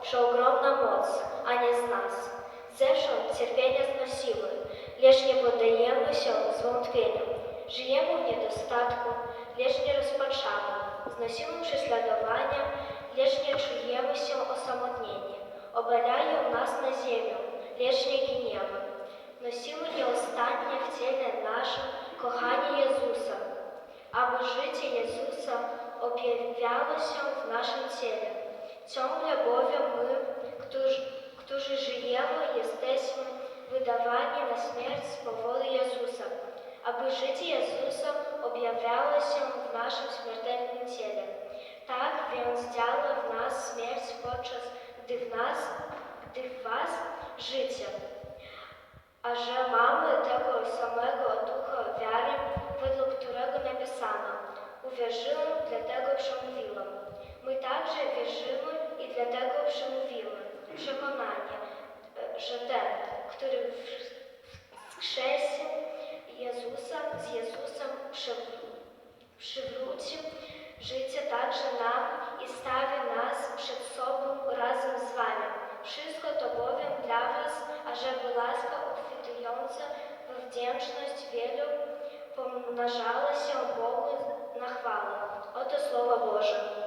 что огромна моц, а не з нас. Зewsząd cierpienia znosiły, lecz nie poddajemy się zwątpieniu. Żyjemy w niedostatku, lecz nie rozpaczamy. Znosimy prześladowania, lecz nie czujemy się osamotnieni. Obalają nas na ziemię, lecz nie giniemy. Nosimy nieustannie w ciele naszym kochanie Jezusa, aby życie Jezusa objawiało się w naszym ciele. Ciągle bowiem my, którzy żyjemy, jesteśmy wydawani na śmierć z powodu Jezusa, aby życie Jezusa objawiało się w naszym śmiertelnym ciele. Tak więc działa w nas śmierć, podczas gdy w was życie. A że mamy tego samego ducha wiary, według którego napisano: uwierzyłem, dlatego przemówiłem. My także wierzymy i dlatego przemówimy. Przekonanie, że ten, który wskrzesił Jezusa, z Jezusem przywrócił życie także nam i stawi nas przed sobą razem z wami. Wszystko to bowiem dla was, ażeby łaska obfitująca we wdzięczność wielu pomnażała się Bogu na chwałę. Oto Słowo Boże.